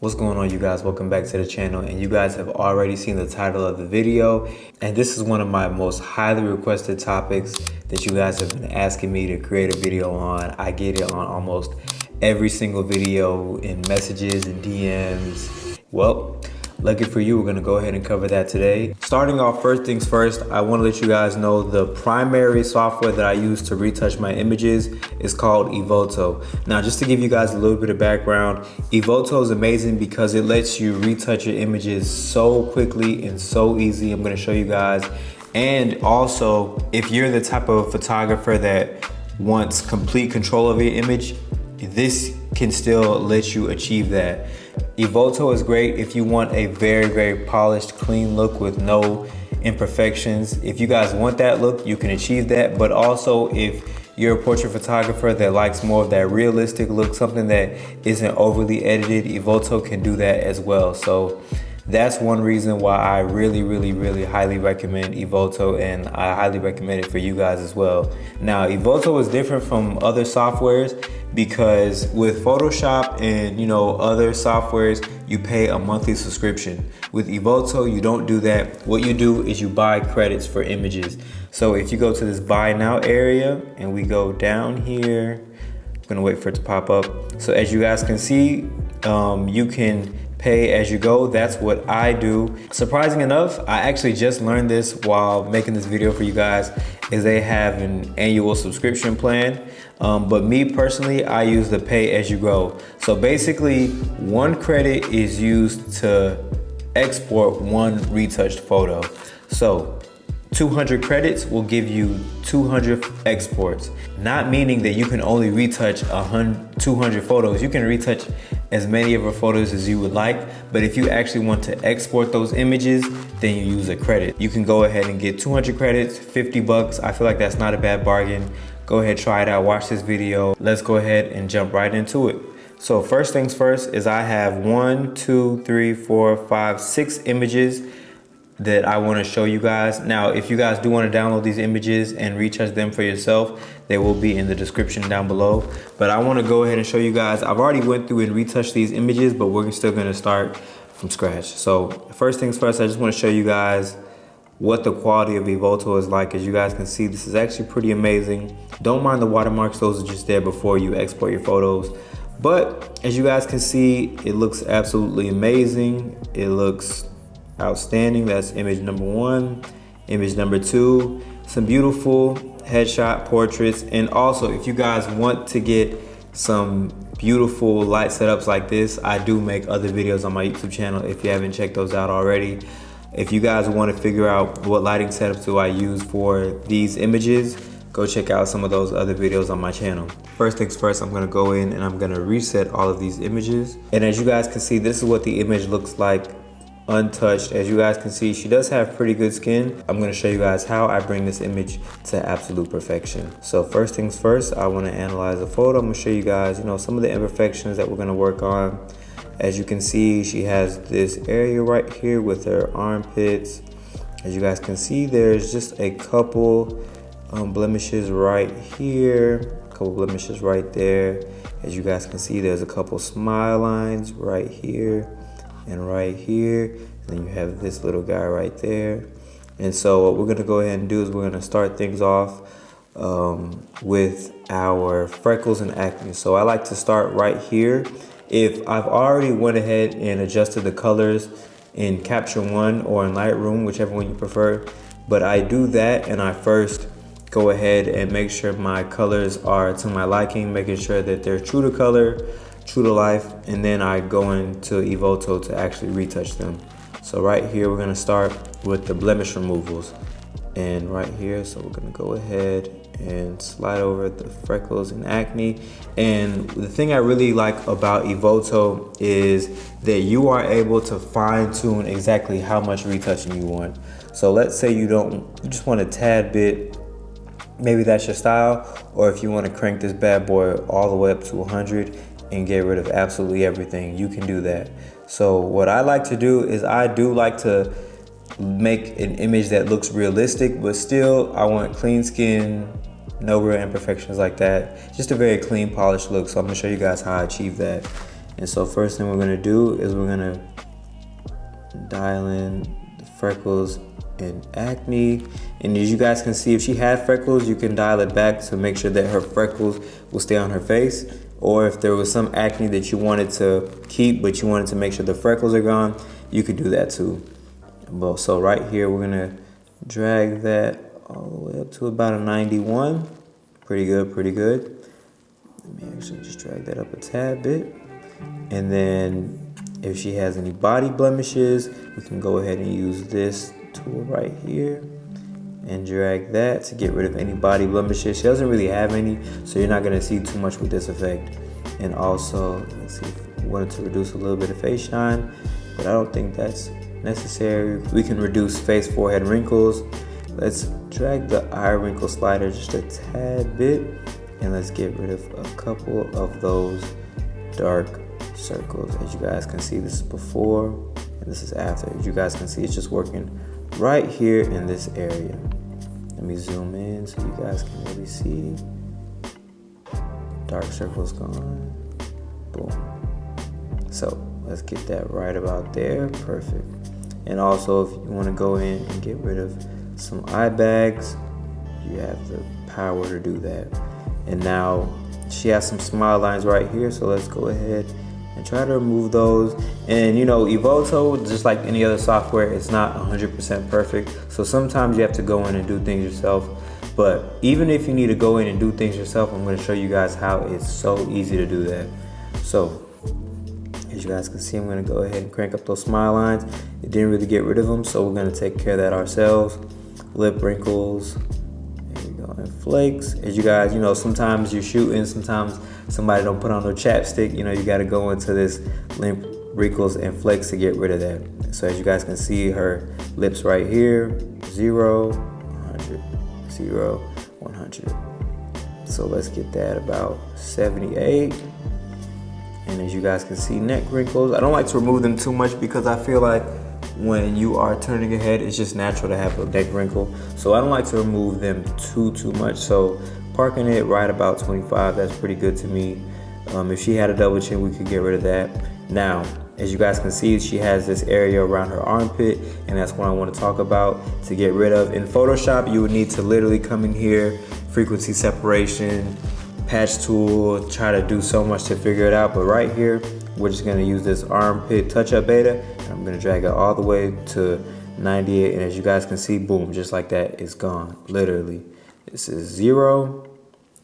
What's going on, you guys? Welcome back to the channel, and you guys have already seen the title of the video, and this is one of my most highly requested topics that you guys have been asking me to create a video on. I get it on almost every single video in messages and DMs. Well, lucky for you, we're gonna go ahead and cover that today. Starting off, first things first, I wanna let you guys know the primary software that I use to retouch my images is called Evoto. Now, just to give you guys a little bit of background, Evoto is amazing because it lets you retouch your images so quickly and so easy. I'm gonna show you guys. And also, if you're the type of photographer that wants complete control of your image, this can still let you achieve that. Evoto is great if you want a very polished, clean look with no imperfections. If you guys want that look, you can achieve that. But also, if you're a portrait photographer that likes more of that realistic look, something that isn't overly edited, Evoto can do that as well. So that's one reason why I really highly recommend Evoto, and I highly recommend it for you guys as well. Now, Evoto is different from other softwares because with Photoshop and other softwares, you pay a monthly subscription. With Evoto, you don't do that. What you do is you buy credits for images. So if you go to this buy now area and we go down here, I'm gonna wait for it to pop up. So as you guys can see, you can pay as you go. That's what I do. Surprising enough, I actually just learned this while making this video for you guys, is they have an annual subscription plan. But me personally, I use the pay as you go. So basically, one credit is used to export one retouched photo. So 200 credits will give you 200 exports, not meaning that you can only retouch 200 photos. You can retouch as many of your photos as you would like, but if you actually want to export those images, then you use a credit. You can go ahead and get 200 credits, 50 bucks. I feel like that's not a bad bargain. Go ahead, try it out, watch this video. Let's go ahead and jump right into it. So first things first is I have 1, 2, 3, 4, 5, 6 images that I want to show you guys. Now, if you guys do want to download these images and retouch them for yourself, they will be in the description down below. But I want to go ahead and show you guys. I've already went through and retouched these images, but we're still going to start from scratch. So first things first, I just want to show you guys what the quality of Evoto is like. As you guys can see, this is actually pretty amazing. Don't mind the watermarks, those are just there before you export your photos. But as you guys can see, it looks absolutely amazing. It looks outstanding. That's image number 1. Image number 2, some beautiful headshot portraits. And also, if you guys want to get some beautiful light setups like this, I do make other videos on my YouTube channel if you haven't checked those out already. If you guys want to figure out what lighting setups do I use for these images, go check out some of those other videos on my channel. First things first, I'm going to go in and I'm going to reset all of these images. And as you guys can see, this is what the image looks like untouched. As you guys can see, she does have pretty good skin. I'm going to show you guys how I bring this image to absolute perfection. So first things first, I want to analyze the photo. I'm going to show you guys, some of the imperfections that we're going to work on. As you can see, she has this area right here with her armpits. As you guys can see, there's just a couple blemishes right here, a couple blemishes right there. As you guys can see, there's a couple smile lines right here and right here. And then you have this little guy right there. And so what we're gonna go ahead and do is we're gonna start things off with our freckles and acne. So I like to start right here. If I've already went ahead and adjusted the colors in Capture One or in Lightroom, whichever one you prefer, but I do that and I first go ahead and make sure my colors are to my liking, making sure that they're true to color, true to life, and then I go into Evoto to actually retouch them. So right here, we're gonna start with the blemish removals. And right here, so we're gonna go ahead and slide over the freckles and acne. And the thing I really like about Evoto is that you are able to fine tune exactly how much retouching you want. So let's say you just want a tad bit, maybe that's your style, or if you want to crank this bad boy all the way up to 100 and get rid of absolutely everything, you can do that. So what I like to do is I do like to make an image that looks realistic, but still I want clean skin, no real imperfections like that. Just a very clean, polished look. So I'm gonna show you guys how I achieve that. And so first thing we're gonna do is we're gonna dial in the freckles and acne. And as you guys can see, if she had freckles, you can dial it back to make sure that her freckles will stay on her face. Or if there was some acne that you wanted to keep, but you wanted to make sure the freckles are gone, you could do that too. Well, so right here, we're gonna drag that all the way up to about a 91. Pretty good, pretty good. Let me actually just drag that up a tad bit. And then if she has any body blemishes, we can go ahead and use this tool right here and drag that to get rid of any body blemishes. She doesn't really have any, so you're not gonna see too much with this effect. And also, let's see if we wanted to reduce a little bit of face shine, but I don't think that's necessary. We can reduce face, forehead wrinkles. Let's drag the eye wrinkle slider just a tad bit, and let's get rid of a couple of those dark circles. As you guys can see, this is before and this is after. As you guys can see, it's just working right here in this area. Let me zoom in so you guys can really see. Dark circles gone. Boom. So let's get that right about there. Perfect. And also, if you want to go in and get rid of some eye bags, you have the power to do that. And now she has some smile lines right here, so let's go ahead and try to remove those. And you know, Evoto, just like any other software, it's not 100% perfect. So sometimes you have to go in and do things yourself. But even if you need to go in and do things yourself, I'm going to show you guys how it's so easy to do that. So as you guys can see, I'm going to go ahead and crank up those smile lines. It didn't really get rid of them, so we're going to take care of that ourselves. Lip wrinkles, there you go, and flakes. As you guys, you know, sometimes you're shooting, sometimes somebody don't put on no chapstick. You know, you got to go into this lip wrinkles and flakes to get rid of that. So as you guys can see, her lips right here, 0, 100, 0, 100. So let's get that about 78. And as you guys can see, neck wrinkles. I don't like to remove them too much because I feel like when you are turning your head, it's just natural to have a neck wrinkle. So I don't like to remove them too much. So parking it right about 25, that's pretty good to me. If she had a double chin, we could get rid of that. Now, as you guys can see, she has this area around her armpit, and that's what I want to talk about to get rid of. In Photoshop, you would need to literally come in here, frequency separation, patch tool, try to do so much to figure it out. But right here, we're just gonna use this armpit touch-up beta, and I'm gonna drag it all the way to 98. And as you guys can see, boom, just like that, it's gone, literally. This is 0,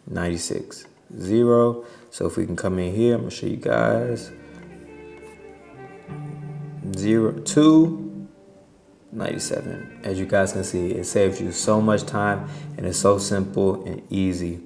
96, 0. So if we can come in here, I'm gonna show you guys. 0, 2, 97. As you guys can see, it saves you so much time, and it's so simple and easy.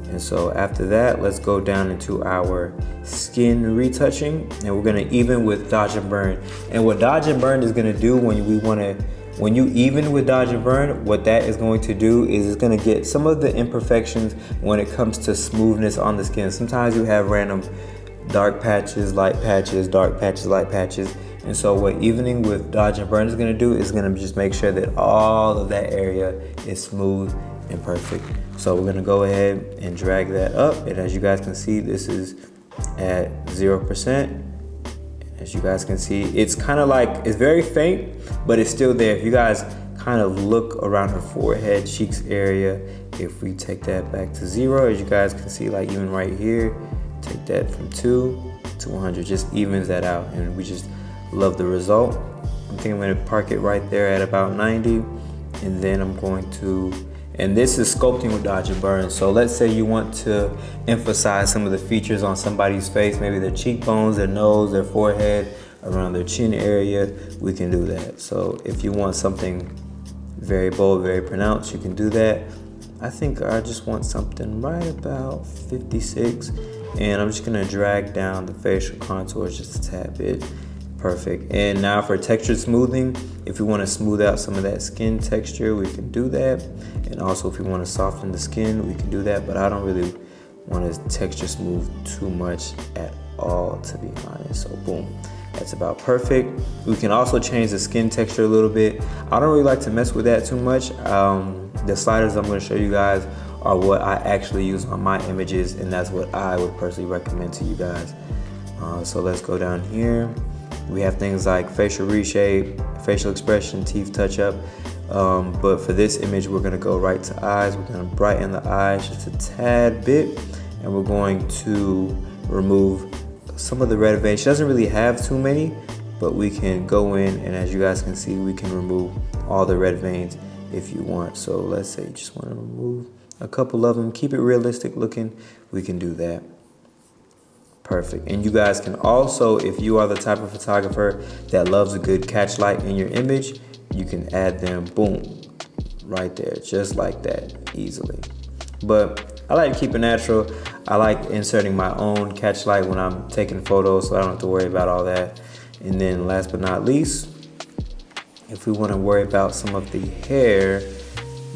And so after that, let's go down into our skin retouching, and we're gonna even with dodge and burn. And what dodge and burn is gonna do when you even with dodge and burn, what that is going to do is it's gonna get some of the imperfections when it comes to smoothness on the skin. Sometimes you have random dark patches, light patches, dark patches, light patches. And so what evening with dodge and burn is gonna do is gonna just make sure that all of that area is smooth and perfect. So we're gonna go ahead and drag that up. And as you guys can see, this is at 0%. As you guys can see, it's kind of like, it's very faint, but it's still there. If you guys kind of look around her forehead, cheeks area, if we take that back to 0, as you guys can see, like even right here, take that from 2 to 100, just evens that out. And we just love the result. I think I'm gonna park it right there at about 90. And then I'm going to, and this is sculpting with dodge and burn. So let's say you want to emphasize some of the features on somebody's face, maybe their cheekbones, their nose, their forehead, around their chin area, we can do that. So if you want something very bold, very pronounced, you can do that. I think I just want something right about 56. And I'm just gonna drag down the facial contours just a tad bit. Perfect. And now for texture smoothing, if we want to smooth out some of that skin texture, we can do that. And also if we want to soften the skin, we can do that. But I don't really want to texture smooth too much at all, to be honest. So boom, that's about perfect. We can also change the skin texture a little bit. I don't really like to mess with that too much. The sliders I'm going to show you guys are what I actually use on my images, and that's what I would personally recommend to you guys. So let's go down here. We have things like facial reshape, facial expression, teeth touch up. But for this image, we're gonna go right to eyes. We're gonna brighten the eyes just a tad bit, and we're going to remove some of the red veins. She doesn't really have too many, but we can go in, and as you guys can see, we can remove all the red veins if you want. So let's say you just want to remove a couple of them, keep it realistic looking, we can do that. Perfect. And you guys can also, if you are the type of photographer that loves a good catch light in your image, you can add them, boom, right there, just like that, easily. But I like to keep it natural. I like inserting my own catch light when I'm taking photos, so I don't have to worry about all that. And then last but not least, if we want to worry about some of the hair,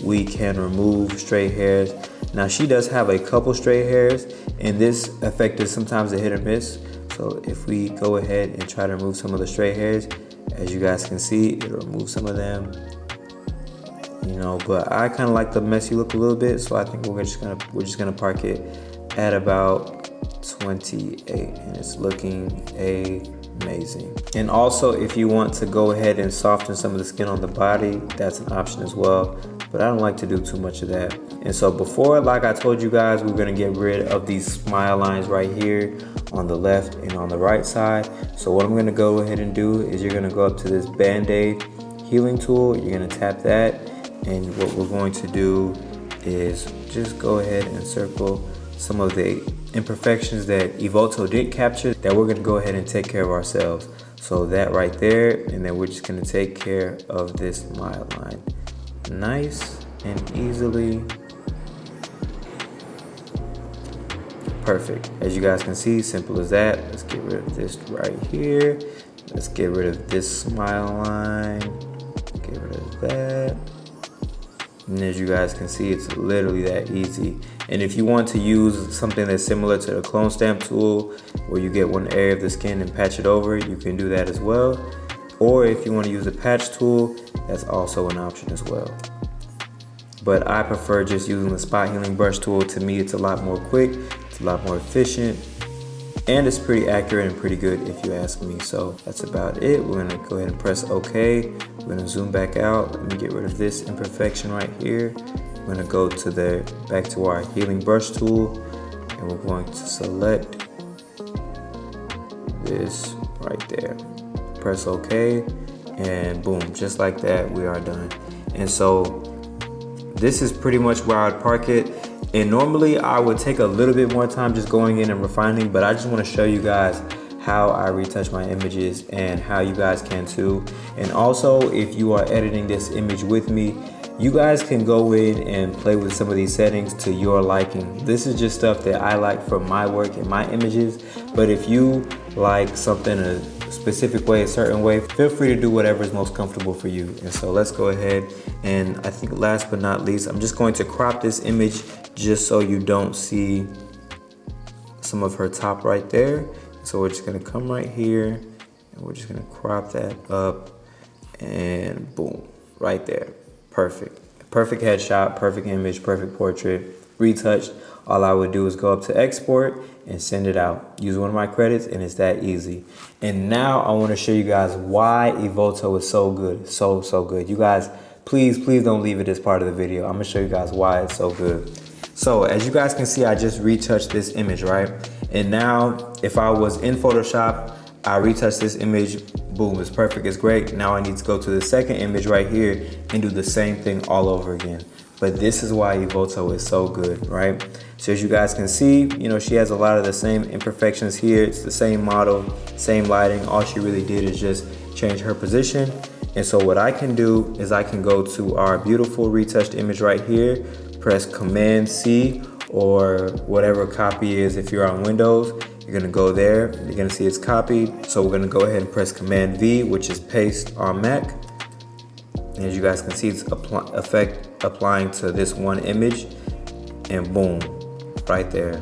we can remove stray hairs. Now she does have a couple stray hairs, and this effect is sometimes a hit or miss. So if we go ahead and try to remove some of the stray hairs, as you guys can see, it'll remove some of them. You know, but I kind of like the messy look a little bit, so I think we're just gonna park it at about 28, and it's looking amazing. And also, if you want to go ahead and soften some of the skin on the body, that's an option as well, but I don't like to do too much of that. And so before, like I told you guys, we're gonna get rid of these smile lines right here on the left and on the right side. So what I'm gonna go ahead and do is you're gonna go up to this Band-Aid healing tool, you're gonna tap that, and what we're going to do is just go ahead and circle some of the imperfections that Evoto did capture that we're gonna go ahead and take care of ourselves. So that right there, and then we're just gonna take care of this smile line. Nice and easily. Perfect. As you guys can see, simple as that. Let's get rid of this right here. Let's get rid of this smile line. Get rid of that. And as you guys can see, it's literally that easy. And if you want to use something that's similar to the clone stamp tool, where you get one area of the skin and patch it over, you can do that as well. Or if you want to use the patch tool, that's also an option as well. But I prefer just using the spot healing brush tool. To me, it's a lot more quick, it's a lot more efficient, and it's pretty accurate and pretty good if you ask me. So that's about it. We're gonna go ahead and press OK. We're gonna zoom back out. Let me get rid of this imperfection right here. We're gonna go to back to our healing brush tool, and we're going to select this right there. Press OK, and boom, just like that, we are done. And so this is pretty much where I'd park it. And normally I would take a little bit more time just going in and refining, but I just want to show you guys how I retouch my images and how you guys can too. And also, if you are editing this image with me, you guys can go in and play with some of these settings to your liking. This is just stuff that I like for my work and my images, but if you like something a specific way, a certain way, feel free to do whatever is most comfortable for you. And so let's go ahead, and I think last but not least, I'm just going to crop this image just so you don't see some of her top right there. So we're just gonna come right here, and we're just gonna crop that up, and boom, right there. Perfect. Perfect headshot, perfect image, perfect portrait, retouched. All I would do is go up to export and send it out. Use one of my credits, and it's that easy. And now I want to show you guys why Evoto is so good, so good. You guys, please don't leave it this part of the video. I'm gonna show you guys why it's so good. So as you guys can see, I just retouched this image, right? And now if I was in Photoshop, I retouch this image, boom, it's perfect, it's great. Now I need to go to the second image right here and do the same thing all over again. But this is why Evoto is so good, right? So as you guys can see, you know, she has a lot of the same imperfections here. It's the same model, same lighting. All she really did is just change her position. And so what I can do is I can go to our beautiful retouched image right here, press Command C or whatever copy is. If you're on Windows, you're gonna go there, you're gonna see it's copied. So we're gonna go ahead and press Command V, which is paste on Mac. And as you guys can see, it's applying to this one image, and boom, right there.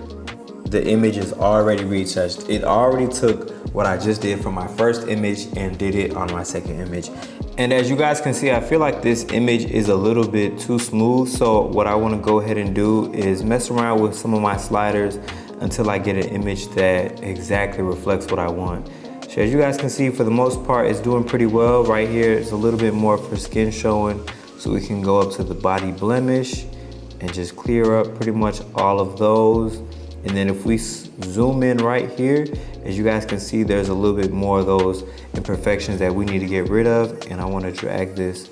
The image is already retouched. It already took what I just did from my first image and did it on my second image. And as you guys can see, I feel like this image is a little bit too smooth. So what I wanna go ahead and do is mess around with some of my sliders until I get an image that exactly reflects what I want. So as you guys can see, for the most part, it's doing pretty well. Right here, it's a little bit more for skin showing. So we can go up to the body blemish and just clear up pretty much all of those. And then if we zoom in right here, as you guys can see, there's a little bit more of those imperfections that we need to get rid of. And I want to drag this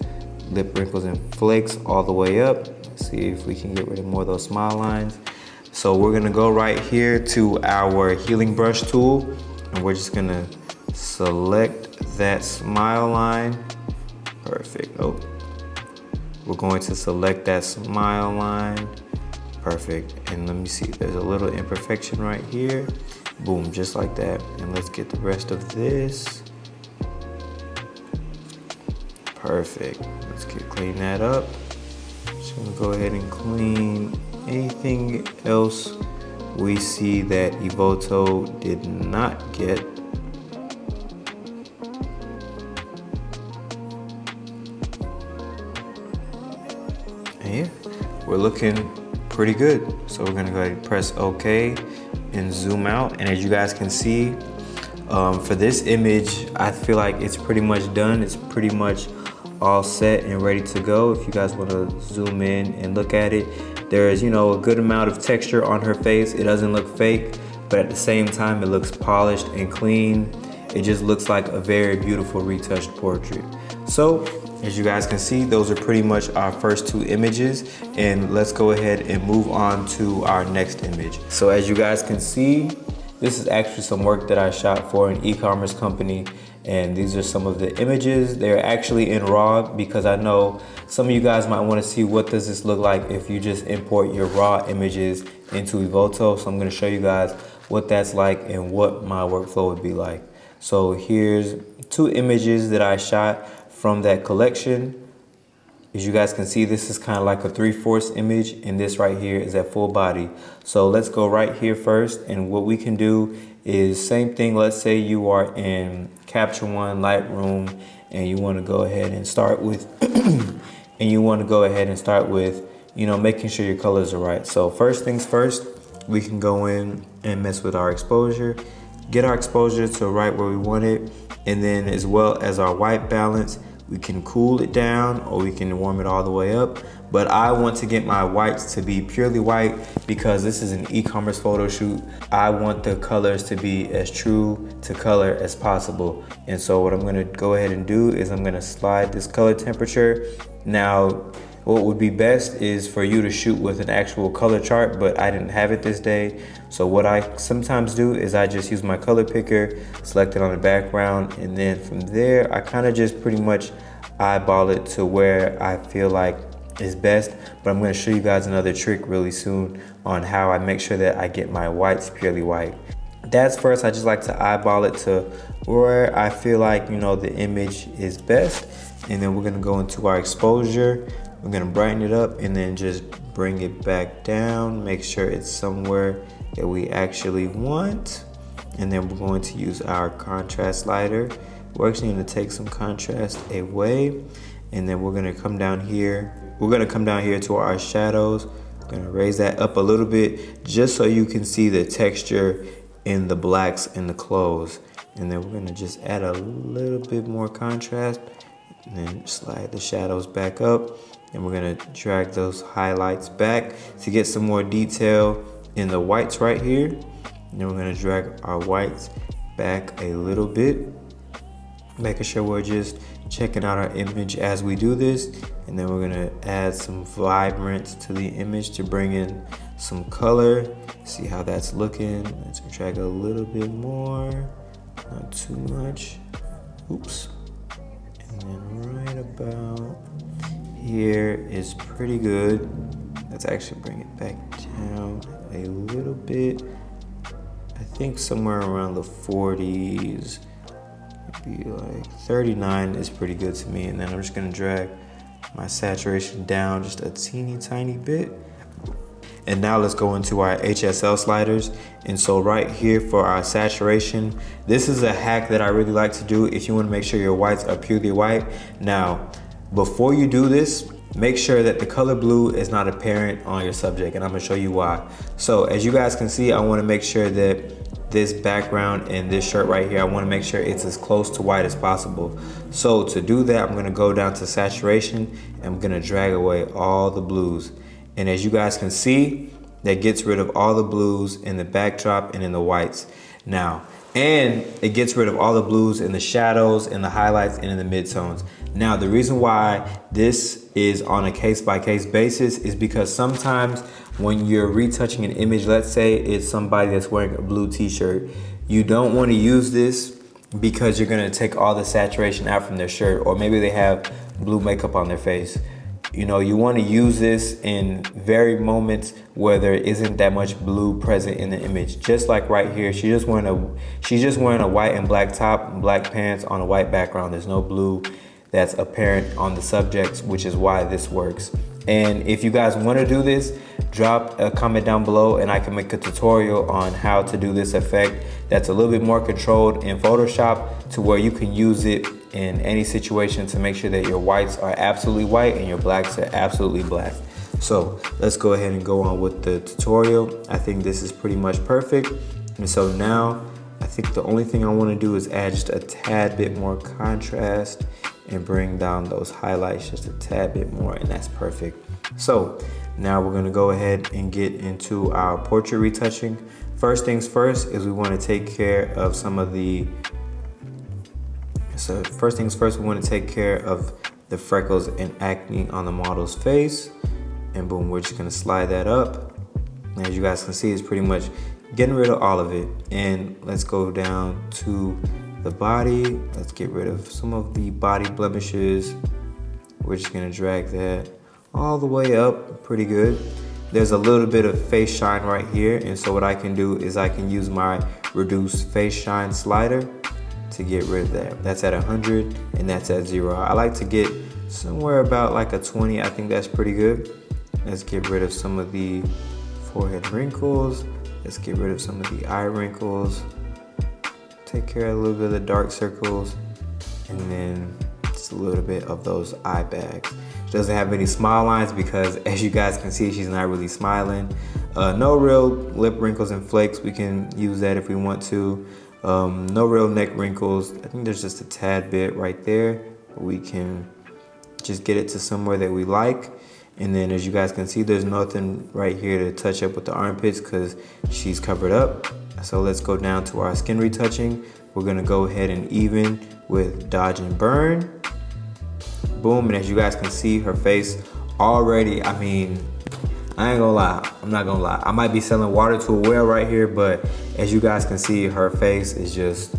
lip wrinkles and flakes all the way up. Let's see if we can get rid of more of those smile lines. So we're gonna go right here to our healing brush tool, and we're just gonna select that smile line. Perfect. Oh, we're going to select that smile line. Perfect. And let me see, there's a little imperfection right here. Boom, just like that. And let's get the rest of this. Perfect. Let's clean that up. Just gonna go ahead and clean anything else we see that Evoto did not get. And yeah, we're looking pretty good. So we're gonna go ahead and press OK and zoom out. And as you guys can see, for this image, I feel like it's pretty much done. It's pretty much all set and ready to go. If you guys want to zoom in and look at it, there is, a good amount of texture on her face. It doesn't look fake, but at the same time, it looks polished and clean. It just looks like a very beautiful retouched portrait. So as you guys can see, those are pretty much our first two images, and let's go ahead and move on to our next image. So as you guys can see, this is actually some work that I shot for an e-commerce company, and these are some of the images. They're actually in RAW because I know some of you guys might want to see what does this look like if you just import your RAW images into Evoto. So I'm going to show you guys what that's like and what my workflow would be like. So here's two images that I shot from that collection. As you guys can see, this is kind of like a 3/4 image, and this right here is at full body. So let's go right here first, and what we can do is same thing. Let's say you are in Capture One, Lightroom, and you want to go ahead and start with making sure your colors are right. So first things first, we can go in and mess with our exposure, get our exposure to right where we want it, and then as well as our white balance, we can cool it down or we can warm it all the way up. But I want to get my whites to be purely white because this is an e-commerce photo shoot. I want the colors to be as true to color as possible. And so what I'm gonna go ahead and do is I'm gonna slide this color temperature. Now, what would be best is for you to shoot with an actual color chart, but I didn't have it this day. So what I sometimes do is I just use my color picker, select it on the background, and then from there, I kind of just pretty much eyeball it to where I feel like is best. But I'm gonna show you guys another trick really soon on how I make sure that I get my whites purely white. That's first, I just like to eyeball it to where I feel like, the image is best. And then we're gonna go into our exposure. We're gonna brighten it up and then just bring it back down. Make sure it's somewhere that we actually want. And then we're going to use our contrast slider. We're actually gonna take some contrast away. And then we're gonna come down here. We're gonna come down here to our shadows. We're gonna raise that up a little bit just so you can see the texture in the blacks in the clothes. And then we're gonna just add a little bit more contrast and then slide the shadows back up. And we're gonna drag those highlights back to get some more detail in the whites right here. And then we're gonna drag our whites back a little bit, making sure we're just checking out our image as we do this. And then we're gonna add some vibrance to the image to bring in some color. See how that's looking. Let's drag a little bit more, not too much. Oops. And then right about here is pretty good. Let's actually bring it back down a little bit. I think somewhere around the 40s, maybe like 39 is pretty good to me. And then I'm just gonna drag my saturation down just a teeny tiny bit. And now let's go into our HSL sliders. And so right here for our saturation, this is a hack that I really like to do if you want to make sure your whites are purely white. Now, before you do this, make sure that the color blue is not apparent on your subject, and I'm gonna show you why. So as you guys can see, I wanna make sure that this background and this shirt right here, I wanna make sure it's as close to white as possible. So to do that, I'm gonna go down to saturation, and I'm gonna drag away all the blues. And as you guys can see, that gets rid of all the blues in the backdrop and in the whites. Now, and it gets rid of all the blues in the shadows, in the highlights, and in the midtones. Now, the reason why this is on a case-by-case basis is because sometimes when you're retouching an image, let's say it's somebody that's wearing a blue t-shirt, you don't want to use this because you're gonna take all the saturation out from their shirt, or maybe they have blue makeup on their face. You know, you want to use this in very moments where there isn't that much blue present in the image. Just like right here, she's just wearing a white and black top and black pants on a white background. There's no blue that's apparent on the subjects, which is why this works. And if you guys want to do this, drop a comment down below and I can make a tutorial on how to do this effect that's a little bit more controlled in Photoshop, to where you can use it in any situation to make sure that your whites are absolutely white and your blacks are absolutely black. So let's go ahead and go on with the tutorial. I think this is pretty much perfect. And so now I think the only thing I want to do is add just a tad bit more contrast and bring down those highlights just a tad bit more, and that's perfect. So now we're going to go ahead and get into our portrait retouching. First things first is we want to take care of some of the we want to take care of the freckles and acne on the model's face. And boom, we're just going to slide that up. And as you guys can see, it's pretty much getting rid of all of it. And let's go down to the body. Let's get rid of some of the body blemishes. We're just going to drag that all the way up pretty good. There's a little bit of face shine right here. And so what I can do is I can use my reduce face shine slider to get rid of that. That's at 100 and that's at 0. I like to get somewhere about like a 20. I think that's pretty good. Let's get rid of some of the forehead wrinkles. Let's get rid of some of the eye wrinkles. Take care of a little bit of the dark circles, and then just a little bit of those eye bags. She doesn't have any smile lines because, as you guys can see, she's not really smiling. No real lip wrinkles and flakes. We can use that if we want to. No real neck wrinkles. I think there's just a tad bit right there. We can just get it to somewhere that we like. And then as you guys can see, there's nothing right here to touch up with the armpits because she's covered up. So let's go down to our skin retouching. We're gonna go ahead and even with dodge and burn. Boom, and as you guys can see, her face already, I mean, I ain't gonna lie, I'm not gonna lie. I might be selling water to a whale right here, but as you guys can see, her face is just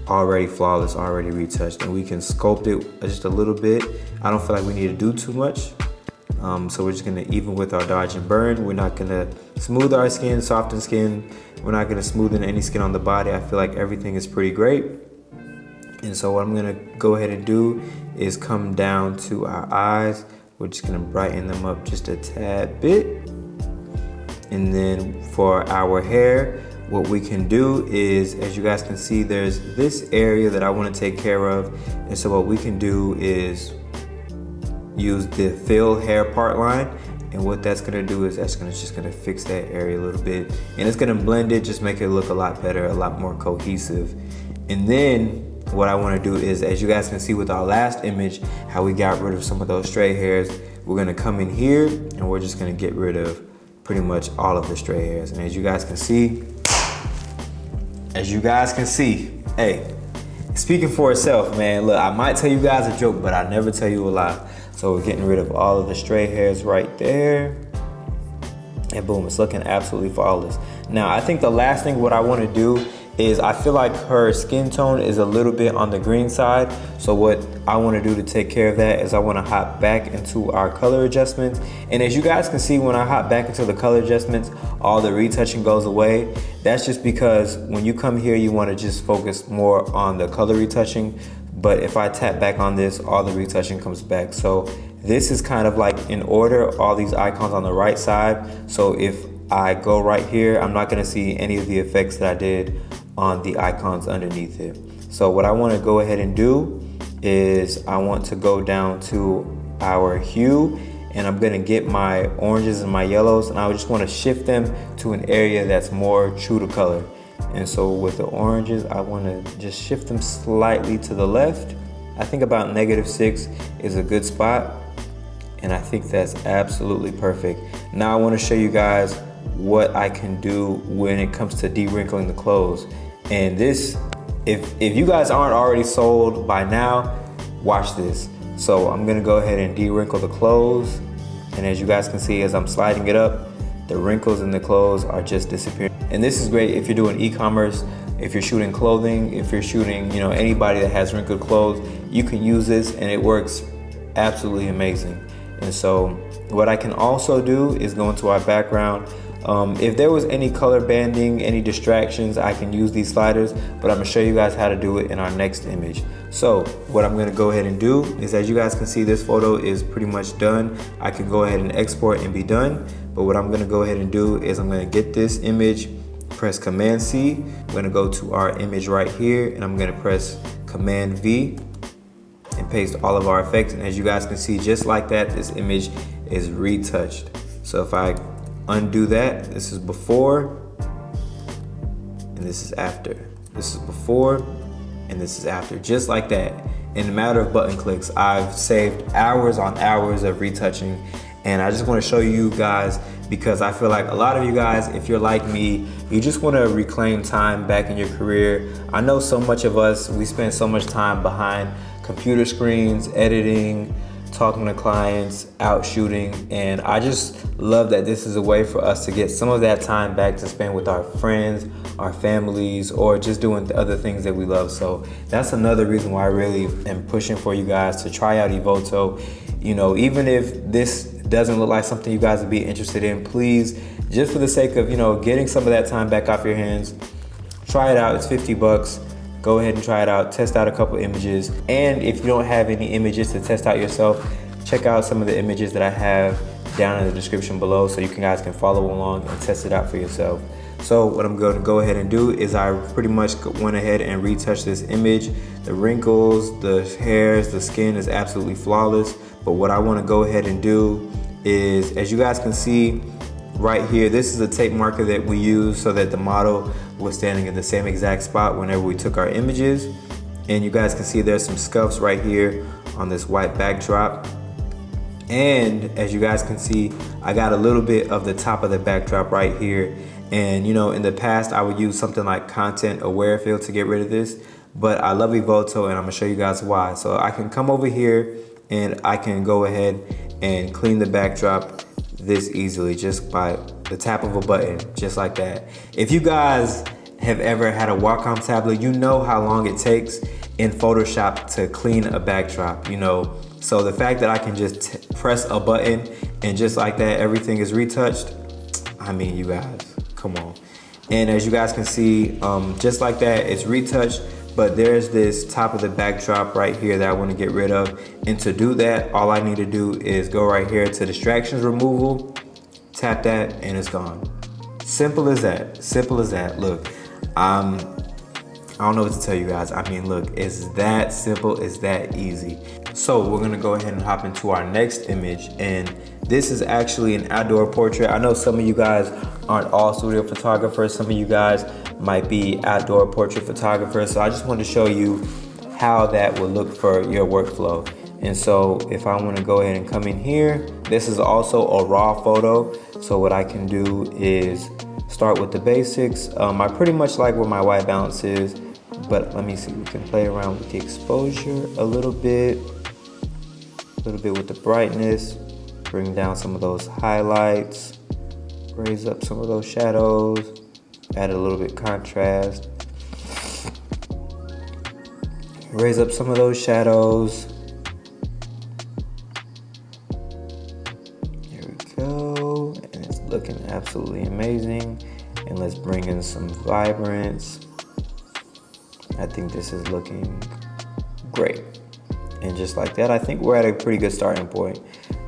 already flawless, already retouched. And we can sculpt it just a little bit. I don't feel like we need to do too much. So we're just gonna even with our dodge and burn. We're not gonna smooth our skin, soften skin. We're not gonna smoothen any skin on the body. I feel like everything is pretty great. And so what I'm gonna go ahead and do is come down to our eyes. We're just gonna brighten them up just a tad bit. And then for our hair, what we can do is, as you guys can see, there's this area that I wanna take care of. And so what we can do is use the fill hair part line, and what that's gonna do is that's just gonna fix that area a little bit, and it's gonna blend it, just make it look a lot better, a lot more cohesive. And then what I wanna do is, as you guys can see with our last image, how we got rid of some of those stray hairs, we're gonna come in here and we're just gonna get rid of pretty much all of the stray hairs. And as you guys can see, hey, speaking for itself, man. Look, I might tell you guys a joke, but I never tell you a lie. So we're getting rid of all of the stray hairs right there. And boom, it's looking absolutely flawless. Now, I think the last thing what I want to do is, I feel like her skin tone is a little bit on the green side. So what I want to do to take care of that is I want to hop back into our color adjustments. And as you guys can see, when I hop back into the color adjustments, all the retouching goes away. That's just because when you come here, you want to just focus more on the color retouching. But if I tap back on this, all the retouching comes back. So this is kind of like in order, all these icons on the right side. So if I go right here, I'm not gonna see any of the effects that I did on the icons underneath it. So what I wanna go ahead and do is I want to go down to our hue, and I'm gonna get my oranges and my yellows, and I just wanna shift them to an area that's more true to color. And so with the oranges, I wanna just shift them slightly to the left. I think about -6 is a good spot, and I think that's absolutely perfect. Now I wanna show you guys what I can do when it comes to de-wrinkling the clothes. And this, if you guys aren't already sold by now, watch this. So I'm gonna go ahead and de-wrinkle the clothes, and as you guys can see, as I'm sliding it up, the wrinkles in the clothes are just disappearing. And this is great if you're doing e-commerce, if you're shooting clothing, if you're shooting, anybody that has wrinkled clothes, you can use this and it works absolutely amazing. And so what I can also do is go into our background. If there was any color banding, any distractions, I can use these sliders, but I'm gonna show you guys how to do it in our next image. So what I'm gonna go ahead and do is, as you guys can see, this photo is pretty much done. I can go ahead and export and be done. But what I'm gonna go ahead and do is I'm gonna get this image, press Command C. I'm gonna go to our image right here, and I'm gonna press Command V and paste all of our effects. And as you guys can see, just like that, this image is retouched. So if I undo that, this is before and this is after. This is before and this is after, just like that. In a matter of button clicks, I've saved hours on hours of retouching, and I just want to show you guys because I feel like a lot of you guys, if you're like me, you just want to reclaim time back in your career. I know so much of us, we spend so much time behind computer screens, editing, talking to clients, out shooting, and I just love that this is a way for us to get some of that time back to spend with our friends, our families, or just doing the other things that we love. So that's another reason why I really am pushing for you guys to try out Evoto. Even if this doesn't look like something you guys would be interested in, please, just for the sake of, getting some of that time back off your hands, try it out. It's 50 bucks. Go ahead and try it out, test out a couple images. And if you don't have any images to test out yourself, check out some of the images that I have down in the description below so you guys can follow along and test it out for yourself. So what I'm going to go ahead and do is I pretty much went ahead and retouched this image. The wrinkles, the hairs, the skin is absolutely flawless. But what I want to go ahead and do is, as you guys can see right here, this is a tape marker that we use so that the model was standing in the same exact spot whenever we took our images. And you guys can see there's some scuffs right here on this white backdrop. And as you guys can see, I got a little bit of the top of the backdrop right here. And in the past, I would use something like Content Aware Fill to get rid of this, but I love Evoto and I'm gonna show you guys why. So I can come over here and I can go ahead and clean the backdrop this easily just by the tap of a button, just like that. If you guys have ever had a Wacom tablet, you know how long it takes in Photoshop to clean a backdrop, So the fact that I can just press a button and just like that, everything is retouched. I mean, you guys, come on. And as you guys can see, just like that, it's retouched, but there's this top of the backdrop right here that I want to get rid of. And to do that, all I need to do is go right here to distractions removal, tap that, and it's gone. Simple as that, simple as that. Look, I don't know what to tell you guys. I mean, look, it's that simple, it's that easy. So we're gonna go ahead and hop into our next image, and this is actually an outdoor portrait. I know some of you guys aren't all studio photographers. Some of you guys might be outdoor portrait photographers. So I just wanted to show you how that would look for your workflow. And so if I wanna go ahead and come in here, this is also a raw photo. So what I can do is start with the basics. I pretty much like where my white balance is, but let me see, we can play around with the exposure a little bit with the brightness, bring down some of those highlights, raise up some of those shadows, add a little bit contrast, raise up some of those shadows. There we go, and it's looking absolutely amazing. And let's bring in some vibrance. I think this is looking great. And just like that, I think we're at a pretty good starting point.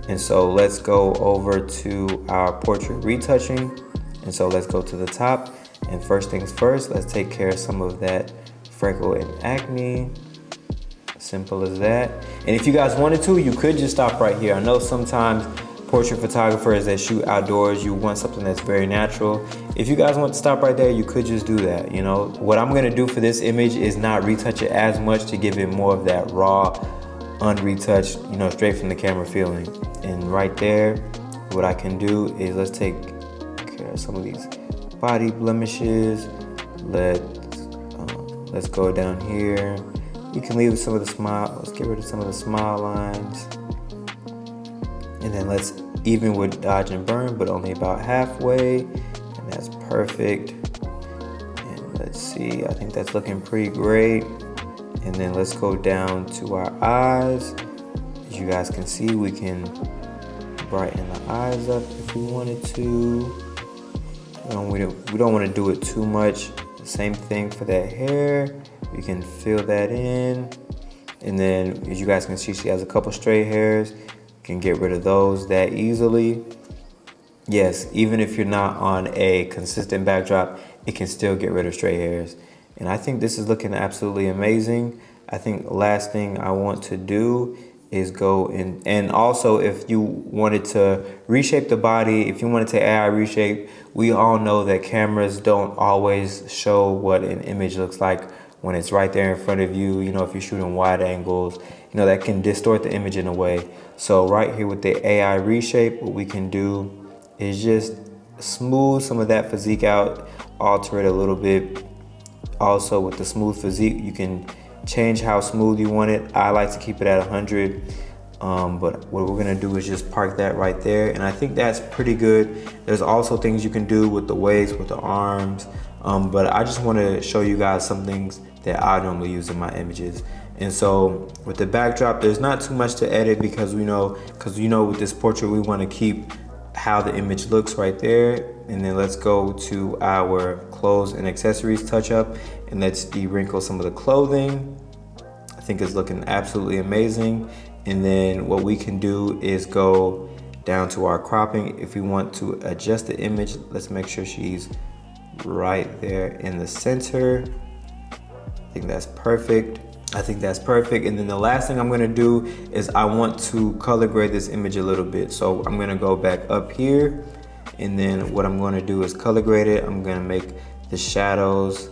And so let's go over to our portrait retouching. And so let's go to the top. And first things first, let's take care of some of that freckle and acne. Simple as that. And if you guys wanted to, you could just stop right here. I know sometimes portrait photographers that shoot outdoors, you want something that's very natural. If you guys want to stop right there, you could just do that, you know. What I'm gonna do for this image is not retouch it as much to give it more of that raw, unretouched, you know, straight from the camera feeling. And right there, what I can do is let's take care of some of these body blemishes. Let's go down here. You can leave some of the smile. Let's get rid of some of the smile lines. And then let's even with dodge and burn, but only about halfway. And that's perfect. And let's see, I think that's looking pretty great. And then let's go down to our eyes. As you guys can see, we can brighten the eyes up if we wanted to. We don't want to do it too much. Same thing for that hair. We can fill that in. And then as you guys can see, she has a couple stray hairs. Can get rid of those that easily. Yes, even if you're not on a consistent backdrop, it can still get rid of stray hairs. And I think this is looking absolutely amazing. I think the last thing I want to do is go in, and also if you wanted to reshape the body, if you wanted to AI reshape, we all know that cameras don't always show what an image looks like when it's right there in front of you. You know, if you're shooting wide angles, you know, that can distort the image in a way. So right here with the AI reshape, what we can do is just smooth some of that physique out, alter it a little bit. Also with the smooth physique, you can change how smooth you want it. I like to keep it at 100, but what we're gonna do is just park that right there, and I think that's pretty good. There's also things you can do with the waist, with the arms, but I just want to show you guys some things that I normally use in my images. And so with the backdrop, there's not too much to edit because we know with this portrait we want to keep how the image looks right there. And then let's go to our clothes and accessories touch up, and let's de-wrinkle some of the clothing. I think it's looking absolutely amazing. And then what we can do is go down to our cropping. If we want to adjust the image, let's make sure she's right there in the center. I think that's perfect. And then the last thing I'm gonna do is I want to color grade this image a little bit. So I'm gonna go back up here, and then what I'm gonna do is color grade it. I'm gonna make the shadows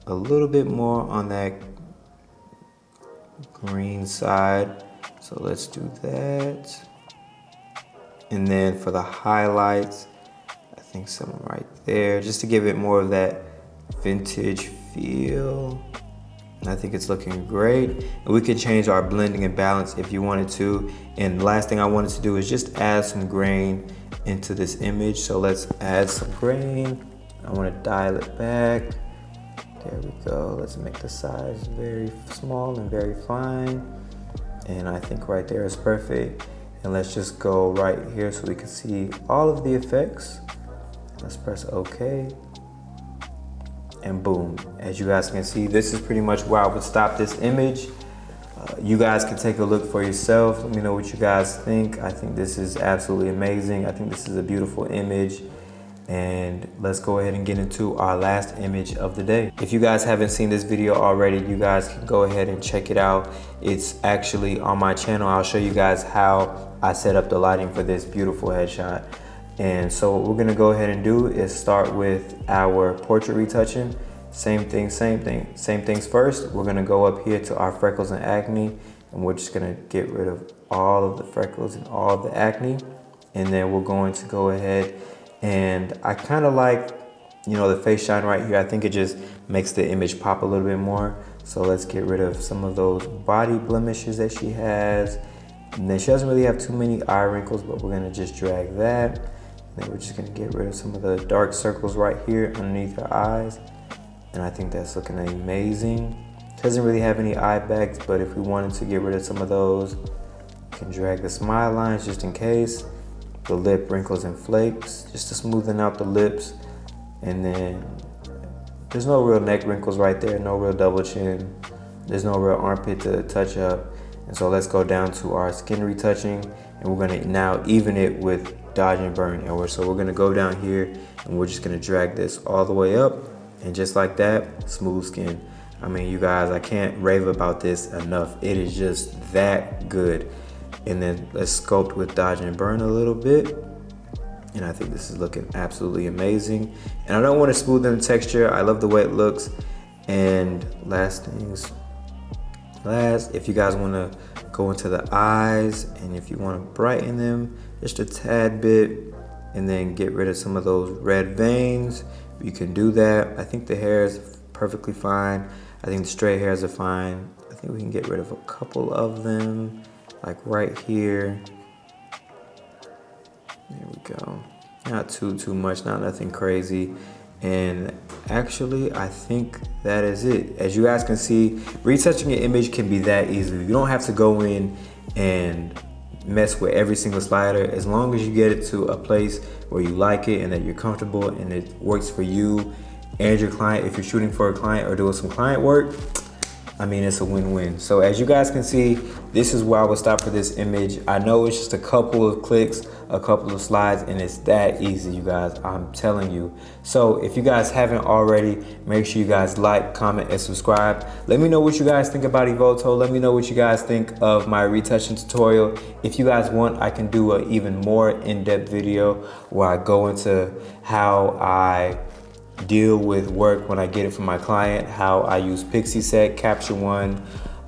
a little bit more on that green side. So let's do that. And then for the highlights, I think some right there, just to give it more of that vintage feel. I think it's looking great. And we can change our blending and balance if you wanted to. And the last thing I wanted to do is just add some grain into this image. So let's add some grain. I want to dial it back. There we go. Let's make the size very small and very fine. And I think right there is perfect. And let's just go right here so we can see all of the effects. Let's press OK. And boom, as you guys can see, this is pretty much where I would stop this image. You guys can take a look for yourself. Let me know what you guys think. I think this is absolutely amazing. I think this is a beautiful image. And let's go ahead and get into our last image of the day. If you guys haven't seen this video already, you guys can go ahead and check it out. It's actually on my channel. I'll show you guys how I set up the lighting for this beautiful headshot. And so what we're gonna go ahead and do is start with our portrait retouching. Same things first. We're gonna go up here to our freckles and acne, and we're just gonna get rid of all of the freckles and all of the acne. And then we're going to go ahead, and I kind of like, you know, the face shine right here. I think it just makes the image pop a little bit more. So let's get rid of some of those body blemishes that she has. And then she doesn't really have too many eye wrinkles, but we're gonna just drag that. Then we're just gonna get rid of some of the dark circles right here underneath her eyes. And I think that's looking amazing. Doesn't really have any eye bags, but if we wanted to get rid of some of those, we can drag the smile lines just in case. The lip wrinkles and flakes, just to smoothen out the lips. And then there's no real neck wrinkles right there, no real double chin. There's no real armpit to touch up. And so let's go down to our skin retouching, and we're gonna now even it with dodge and burn. And so we're gonna go down here, and we're just gonna drag this all the way up, and just like that, smooth skin. I mean, you guys, I can't rave about this enough. It is just that good. And then let's sculpt with dodge and burn a little bit. And I think this is looking absolutely amazing. And I don't want to smooth in the texture. I love the way it looks. And last things last, if you guys want to go into the eyes and if you want to brighten them just a tad bit and then get rid of some of those red veins, you can do that. I think the hair is perfectly fine. I think the straight hairs are fine. I think we can get rid of a couple of them, like right here. There we go. Not too much, not nothing crazy. And actually, I think that is it. As you guys can see, retouching an image can be that easy. You don't have to go in and mess with every single slider. As long as you get it to a place where you like it and that you're comfortable and it works for you and your client. If you're shooting for a client or doing some client work, I mean, it's a win-win. So as you guys can see, this is where I would stop for this image. I know it's just a couple of clicks, a couple of slides, and it's that easy, you guys, I'm telling you. So if you guys haven't already, make sure you guys like, comment, and subscribe. Let me know what you guys think about Evoto. Let me know what you guys think of my retouching tutorial. If you guys want, I can do an even more in-depth video where I go into how I deal with work when I get it from my client, how I use Pixie Set, Capture One,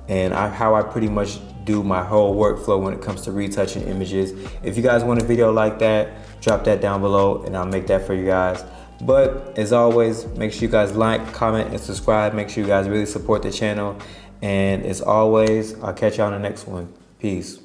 and how I pretty much do my whole workflow when it comes to retouching images. If you guys want a video like that, drop that down below and I'll make that for you guys. But as always, make sure you guys like, comment, and subscribe. Make sure you guys really support the channel. And as always, I'll catch you on the next one. Peace.